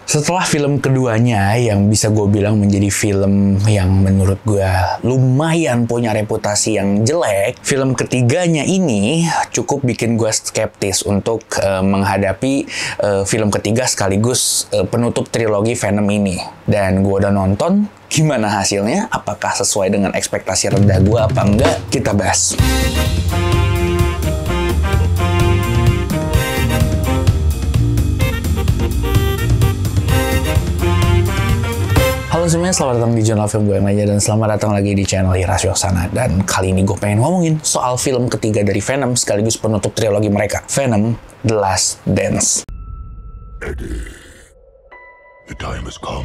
Setelah film keduanya yang bisa gue bilang menjadi film yang menurut gue lumayan punya reputasi yang jelek, film ketiganya ini cukup bikin gue skeptis untuk menghadapi film ketiga sekaligus penutup trilogi Venom ini. Dan gue udah nonton, gimana hasilnya? Apakah sesuai dengan ekspektasi rendah gue apa enggak? Kita bahas. Halo semuanya, selamat datang di Jurnal Film gue yang aja, dan selamat datang lagi di channel Hiras Yoksana. Dan kali ini gue pengen ngomongin soal film ketiga dari Venom sekaligus penutup trilogi mereka, Venom: The Last Dance. Eddie, the time has come.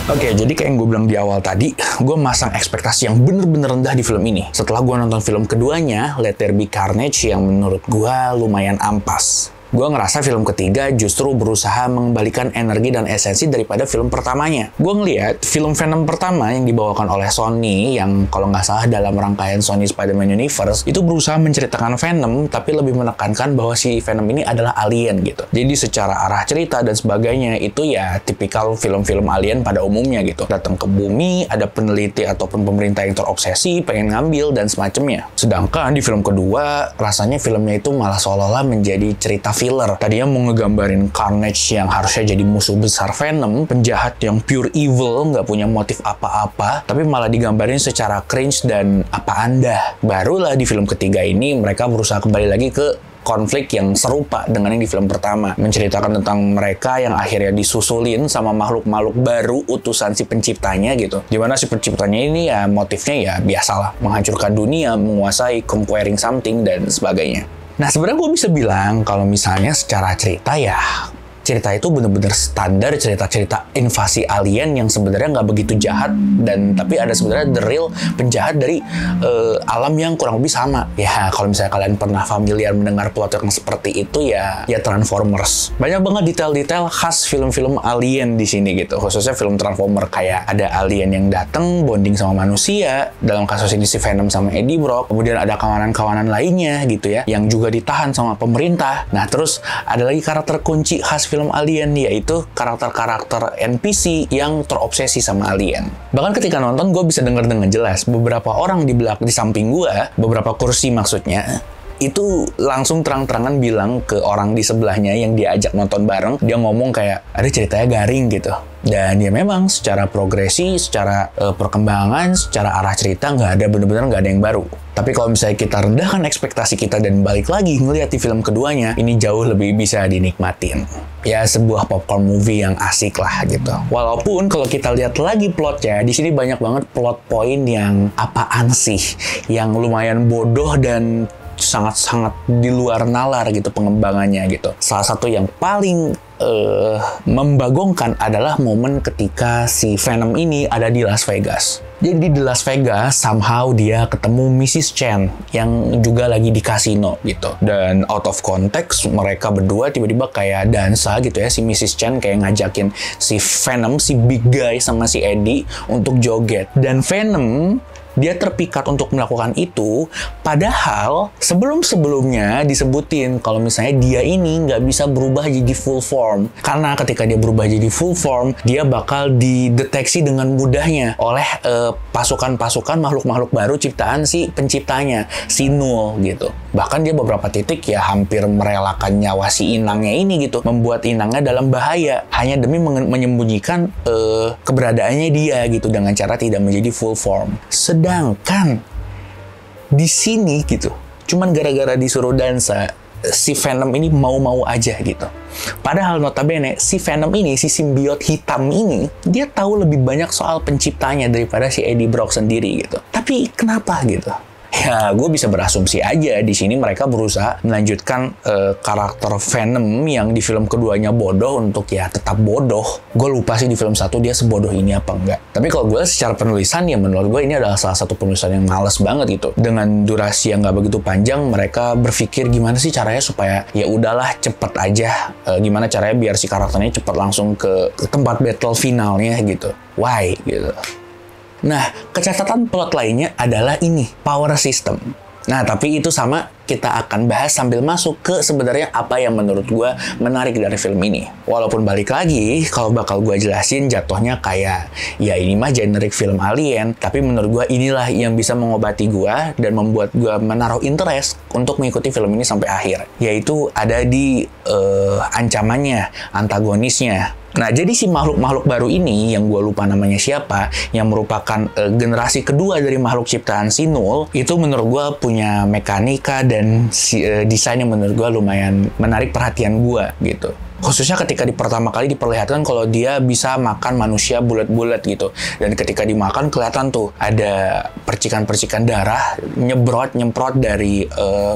Oke, jadi kayak yang gue bilang di awal tadi, gue masang ekspektasi yang bener-bener rendah di film ini. Setelah gue nonton film keduanya, Let There Be Carnage, yang menurut gue lumayan ampas. Gue ngerasa film ketiga justru berusaha mengembalikan energi dan esensi daripada film pertamanya. Gue ngeliat film Venom pertama yang dibawakan oleh Sony, yang kalau nggak salah dalam rangkaian Sony Spider-Man Universe, itu berusaha menceritakan Venom, tapi lebih menekankan bahwa si Venom ini adalah alien gitu. Jadi secara arah cerita dan sebagainya, itu ya tipikal film-film alien pada umumnya gitu. Datang ke bumi, ada peneliti ataupun pemerintah yang terobsesi, pengen ngambil, dan semacamnya. Sedangkan di film kedua, rasanya filmnya itu malah seolah-olah menjadi cerita filler. Tadinya mau ngegambarin Carnage yang harusnya jadi musuh besar Venom, penjahat yang pure evil, nggak punya motif apa-apa, tapi malah digambarin secara cringe dan apa anda. Barulah di film ketiga ini mereka berusaha kembali lagi ke konflik yang serupa dengan yang di film pertama, menceritakan tentang mereka yang akhirnya disusulin sama makhluk-makhluk baru utusan si penciptanya gitu. Dimana si penciptanya ini ya motifnya ya biasalah, menghancurkan dunia, menguasai, conquering something, dan sebagainya. Nah, sebenarnya gue bisa bilang kalau misalnya secara cerita ya, cerita itu bener-bener standar cerita-cerita invasi alien yang sebenarnya nggak begitu jahat, dan tapi ada sebenarnya the real penjahat dari alam yang kurang lebih sama. Ya, kalau misalnya kalian pernah familiar mendengar plot yang seperti itu ya Transformers. Banyak banget detail-detail khas film-film alien di sini gitu. Khususnya film Transformer, kayak ada alien yang datang bonding sama manusia. Dalam kasus ini si Venom sama Eddie Brock. Kemudian ada kawanan-kawanan lainnya gitu ya, yang juga ditahan sama pemerintah. Nah, terus ada lagi karakter kunci khas film alien, yaitu karakter-karakter NPC yang terobsesi sama alien. Bahkan ketika nonton, gue bisa denger dengan jelas beberapa orang di samping gue, beberapa kursi maksudnya, itu langsung terang-terangan bilang ke orang di sebelahnya yang diajak nonton bareng, dia ngomong kayak, ada ceritanya garing gitu. Dan ya memang secara progresi, secara perkembangan, secara arah cerita bener-bener nggak ada yang baru. Tapi kalau misalnya kita rendahkan ekspektasi kita dan balik lagi ngeliat di film keduanya, ini jauh lebih bisa dinikmatin. Ya, sebuah popcorn movie yang asik lah gitu. Walaupun kalau kita lihat lagi plotnya, di sini banyak banget plot point yang apaan sih, yang lumayan bodoh dan sangat-sangat di luar nalar gitu pengembangannya gitu. Salah satu yang paling membagongkan adalah momen ketika si Venom ini ada di Las Vegas. Jadi di Las Vegas, somehow dia ketemu Mrs. Chen yang juga lagi di kasino gitu. Dan out of context, mereka berdua tiba-tiba kayak dansa gitu ya. Si Mrs. Chen kayak ngajakin si Venom, si big guy sama si Eddie untuk joget. Dan Venom, dia terpikat untuk melakukan itu, padahal sebelum-sebelumnya disebutin kalau misalnya dia ini nggak bisa berubah jadi full form. Karena ketika dia berubah jadi full form, dia bakal dideteksi dengan mudahnya oleh pasukan-pasukan makhluk-makhluk baru ciptaan si penciptanya, si Null gitu. Bahkan dia beberapa titik ya hampir merelakan nyawa si inangnya ini gitu, membuat inangnya dalam bahaya, hanya demi menyembunyikan keberadaannya dia gitu, dengan cara tidak menjadi full form. Sedangkan di sini gitu, cuman gara-gara disuruh dansa, si Venom ini mau-mau aja gitu. Padahal notabene si Venom ini, si simbiot hitam ini, dia tahu lebih banyak soal penciptanya daripada si Eddie Brock sendiri gitu. Tapi kenapa gitu? Ya, gue bisa berasumsi aja di sini mereka berusaha melanjutkan karakter Venom yang di film keduanya bodoh untuk ya tetap bodoh. Gue lupa sih di film satu dia sebodoh ini apa enggak. Tapi kalau gue secara penulisan ya menurut gue ini adalah salah satu penulisan yang males banget gitu. Dengan durasi yang nggak begitu panjang, mereka berpikir gimana sih caranya supaya ya udahlah cepet aja. Gimana caranya biar si karakternya cepet langsung ke tempat battle finalnya gitu. Why gitu. Nah, kecacatan plot lainnya adalah ini, power system. Nah, tapi itu sama kita akan bahas sambil masuk ke sebenarnya apa yang menurut gue menarik dari film ini. Walaupun balik lagi, kalau bakal gue jelasin jatuhnya kayak, ya ini mah generic film alien, tapi menurut gue inilah yang bisa mengobati gue dan membuat gue menaruh interest untuk mengikuti film ini sampai akhir. Yaitu ada di ancamannya, antagonisnya. Nah, jadi si makhluk-makhluk baru ini, yang gue lupa namanya siapa, yang merupakan generasi kedua dari makhluk ciptaan si Null, itu menurut gue punya mekanika dan desain yang menurut gue lumayan menarik perhatian gue, gitu. Khususnya ketika pertama kali diperlihatkan kalau dia bisa makan manusia bulat-bulat gitu. Dan ketika dimakan kelihatan tuh ada percikan-percikan darah nyemprot dari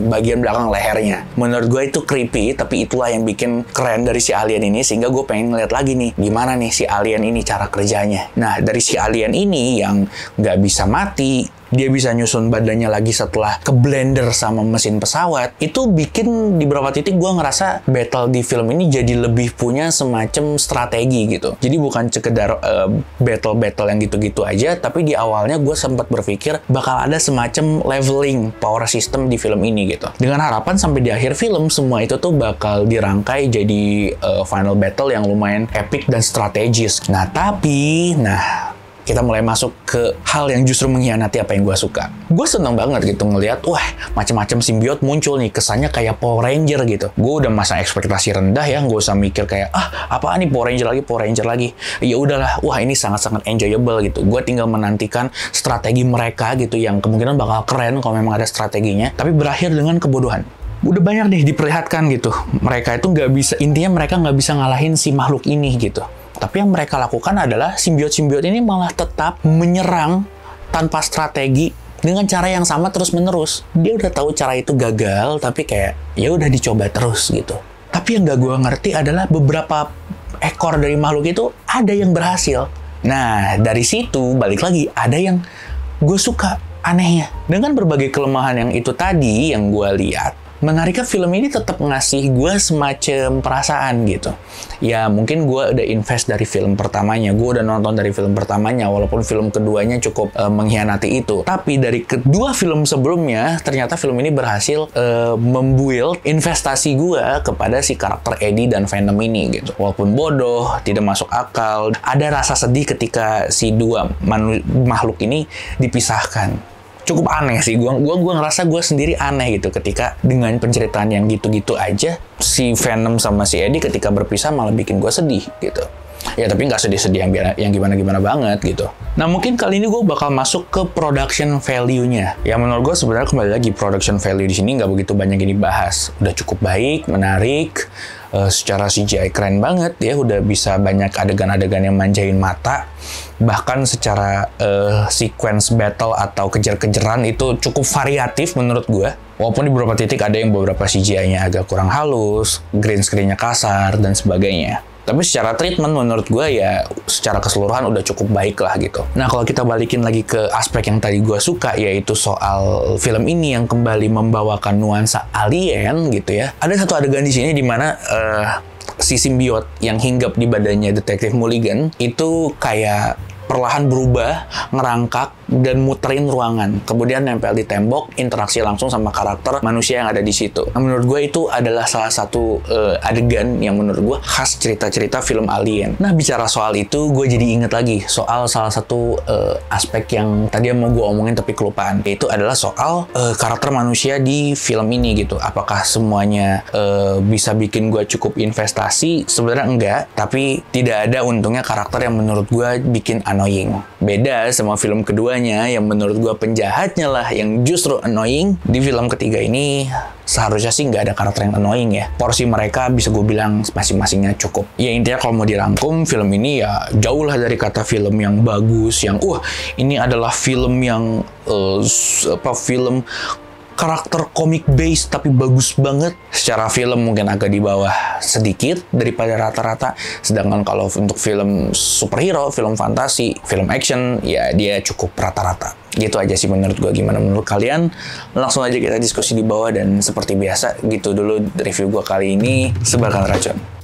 bagian belakang lehernya. Menurut gue itu creepy, tapi itulah yang bikin keren dari si alien ini, sehingga gue pengen ngeliat lagi nih, gimana nih si alien ini cara kerjanya. Nah, dari si alien ini yang nggak bisa mati, dia bisa nyusun badannya lagi setelah ke blender sama mesin pesawat, itu bikin di beberapa titik gue ngerasa battle di film ini jadi lebih punya semacam strategi gitu. Jadi bukan sekedar battle-battle yang gitu-gitu aja, tapi di awalnya gue sempat berpikir bakal ada semacam leveling power system di film ini gitu. Dengan harapan sampai di akhir film semua itu tuh bakal dirangkai jadi final battle yang lumayan epic dan strategis. Nah, tapi kita mulai masuk ke hal yang justru mengkhianati apa yang gue suka. Gue seneng banget gitu ngelihat, wah, macam-macam simbiot muncul nih, kesannya kayak Power Ranger gitu. Gue udah masang ekspektasi rendah ya, gak usah mikir kayak, apaan nih Power Ranger lagi. Ya udahlah, wah ini sangat-sangat enjoyable gitu. Gue tinggal menantikan strategi mereka gitu, yang kemungkinan bakal keren kalau memang ada strateginya, tapi berakhir dengan kebodohan. Udah banyak nih diperlihatkan gitu. Mereka itu intinya mereka nggak bisa ngalahin si makhluk ini gitu. Tapi yang mereka lakukan adalah simbiot-simbiot ini malah tetap menyerang tanpa strategi dengan cara yang sama terus-menerus. Dia udah tahu cara itu gagal, tapi kayak ya udah dicoba terus gitu. Tapi yang gak gue ngerti adalah beberapa ekor dari makhluk itu ada yang berhasil. Nah, dari situ balik lagi ada yang gue suka anehnya. Dengan berbagai kelemahan yang itu tadi yang gue lihat, menariknya film ini tetap ngasih gue semacam perasaan gitu. Ya mungkin gue udah invest dari film pertamanya, gue udah nonton dari film pertamanya, walaupun film keduanya cukup mengkhianati itu. Tapi dari kedua film sebelumnya, ternyata film ini berhasil membuild investasi gue kepada si karakter Eddie dan Venom ini gitu. Walaupun bodoh, tidak masuk akal, ada rasa sedih ketika si dua makhluk ini dipisahkan. Cukup aneh sih, gue ngerasa gue sendiri aneh gitu ketika dengan penceritaan yang gitu-gitu aja, si Venom sama si Eddie ketika berpisah malah bikin gue sedih gitu. Ya tapi nggak sedih-sedih yang gimana-gimana banget gitu. Nah mungkin kali ini gue bakal masuk ke production value-nya. Ya menurut gue sebenarnya kembali lagi production value di sini nggak begitu banyak yang dibahas. Udah cukup baik, menarik, secara CGI keren banget ya, udah bisa banyak adegan-adegan yang manjain mata. Bahkan secara sequence battle atau kejar-kejaran itu cukup variatif menurut gue. Walaupun di beberapa titik ada yang beberapa CGI-nya agak kurang halus, green screen-nya kasar, dan sebagainya. Tapi secara treatment menurut gue ya secara keseluruhan udah cukup baik lah gitu. Nah kalau kita balikin lagi ke aspek yang tadi gue suka, yaitu soal film ini yang kembali membawakan nuansa alien gitu ya. Ada satu adegan di sini di mana si simbiot yang hinggap di badannya Detektif Mulligan itu kayak perlahan berubah, ngerangkak, dan muterin ruangan. Kemudian nempel di tembok, interaksi langsung sama karakter manusia yang ada di situ. Nah, menurut gue itu adalah salah satu adegan yang menurut gue khas cerita-cerita film alien. Nah, bicara soal itu, gue jadi inget lagi soal salah satu aspek yang tadi mau gue omongin tapi kelupaan. Yaitu adalah soal karakter manusia di film ini gitu. Apakah semuanya bisa bikin gue cukup investasi? Sebenarnya enggak, tapi tidak ada untungnya karakter yang menurut gue bikin annoying. Beda sama film keduanya yang menurut gue penjahatnya lah yang justru annoying. Di film ketiga ini seharusnya sih nggak ada karakter yang annoying ya. Porsi mereka bisa gue bilang masing-masingnya cukup. Ya intinya kalau mau dirangkum, film ini ya jauh lah dari kata film yang bagus, yang ini adalah film yang film karakter komik base tapi bagus banget. Secara film mungkin agak di bawah sedikit daripada rata-rata. Sedangkan kalau untuk film superhero, film fantasi, film action, ya dia cukup rata-rata. Gitu aja sih menurut gue. Gimana menurut kalian? Langsung aja kita diskusi di bawah, dan seperti biasa gitu dulu review gue kali ini. Sebarkan racun.